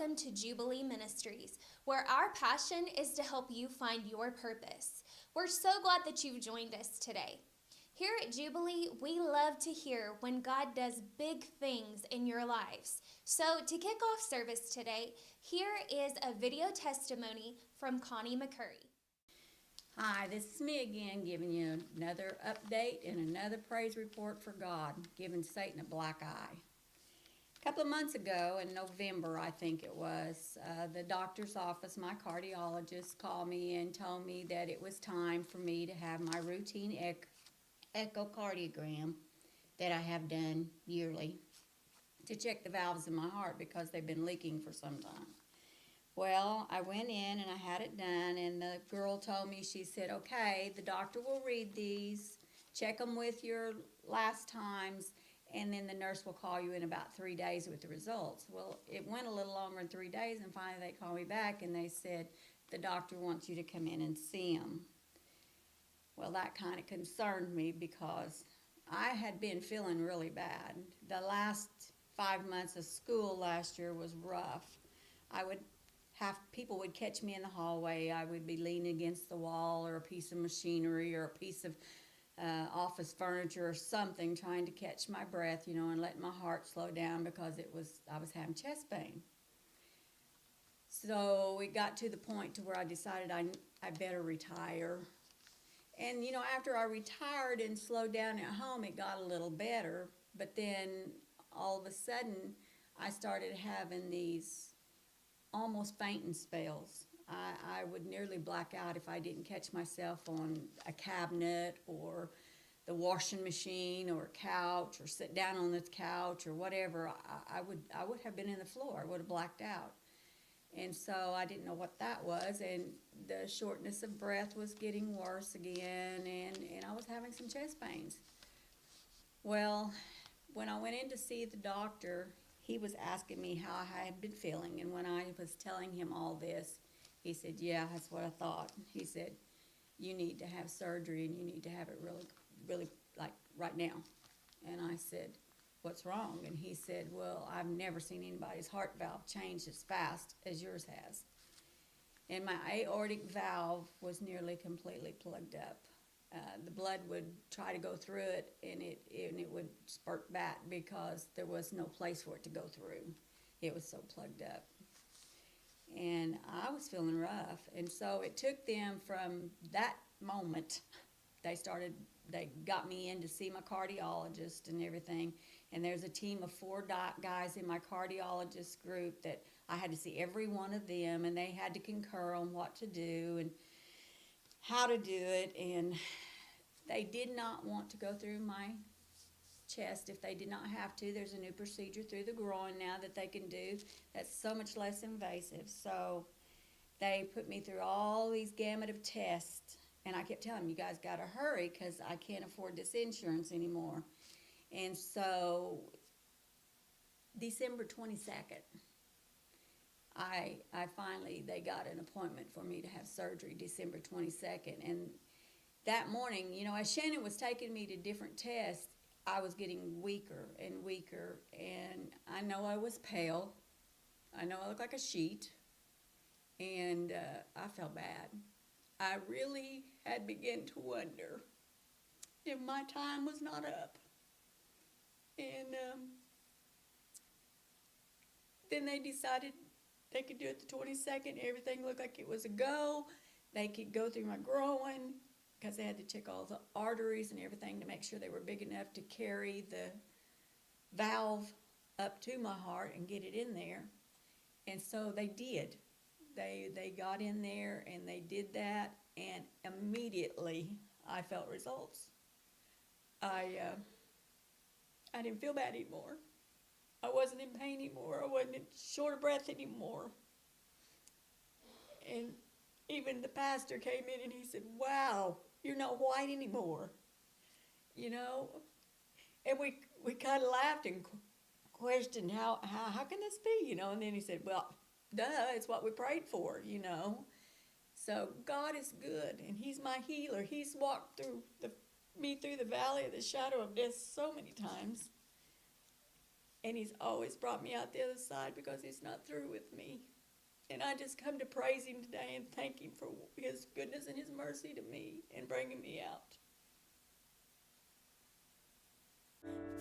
welcome to Jubilee Ministries, where our passion is to help you find your purpose. We're so glad that you've joined us today. Here at Jubilee, we love to hear when God does big things in your lives. So, to kick off service today, here is a video testimony from Connie McCurry. Hi, this is me again, giving you another update and another praise report for God, giving Satan a black eye. A couple of months ago, in November, I think it was, the doctor's office, my cardiologist, called me and told me that it was time for me to have my routine echocardiogram that I have done yearly to check the valves in my heart because they've been leaking for some time. Well, I went in and I had it done, and the girl told me, she said, okay, the doctor will read these, check them with your last times, and then the nurse will call you in about 3 days with the results. Well, it went a little longer than 3 days, and finally they called me back and they said, the doctor wants you to come in and see him. Well, that kind of concerned me because I had been feeling really bad. The last 5 months of school last year was rough. People would catch me in the hallway. I would be leaning against the wall or a piece of machinery or a piece of office furniture or something, trying to catch my breath, and let my heart slow down because I was having chest pain. So it got to the point to where I decided I better retire. And, after I retired and slowed down at home, it got a little better. But then all of a sudden, I started having these almost fainting spells. I would nearly black out if I didn't catch myself on a cabinet or the washing machine or a couch or sit down on this couch or whatever. I would have been in the floor. I would have blacked out. And so I didn't know what that was, and the shortness of breath was getting worse again, and I was having some chest pains. Well, when I went in to see the doctor, he was asking me how I had been feeling, and when I was telling him all this, he said, yeah, that's what I thought. He said, you need to have surgery, and you need to have it really, really, like right now. And I said, what's wrong? And he said, well, I've never seen anybody's heart valve change as fast as yours has. And my aortic valve was nearly completely plugged up. The blood would try to go through it, and it would spurt back because there was no place for it to go through. It was so plugged up. And I was feeling rough. And so it took them from that moment, they got me in to see my cardiologist and everything. And there's a team of 4 guys in my cardiologist group that I had to see every one of them, and they had to concur on what to do and how to do it. And they did not want to go through my chest if they did not have to. There's a new procedure through the groin now that they can do that's so much less invasive. So they put me through all these gamut of tests, and I kept telling them, you guys got to hurry because I can't afford this insurance anymore. And so December 22nd, they got an appointment for me to have surgery December 22nd. And that morning, as Shannon was taking me to different tests, I was getting weaker and weaker. And I know I was pale. I know I looked like a sheet. And I felt bad. I really had begun to wonder if my time was not up. And then they decided they could do it the 22nd. Everything looked like it was a go. They could go through my groin because they had to check all the arteries and everything to make sure they were big enough to carry the valve up to my heart and get it in there. And so they did. They got in there and they did that, and immediately I felt results. I didn't feel bad anymore. I wasn't in pain anymore. I wasn't short of breath anymore. And even the pastor came in and he said, wow, you're not white anymore. And we kind of laughed and questioned how can this be, And then he said, well, duh, it's what we prayed for, So God is good, and he's my healer. He's walked me through the valley of the shadow of death so many times. And He's always brought me out the other side because He's not through with me. And I just come to praise Him today and thank Him for His goodness and His mercy to me and bringing me out.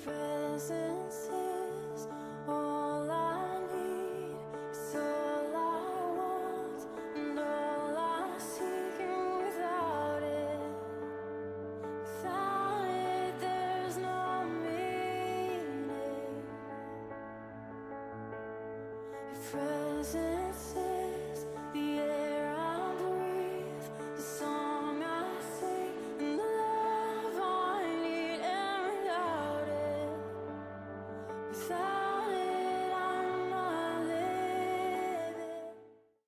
Presence is all I need, it's all I want, and all I seek, and without it there's no meaning. Presence is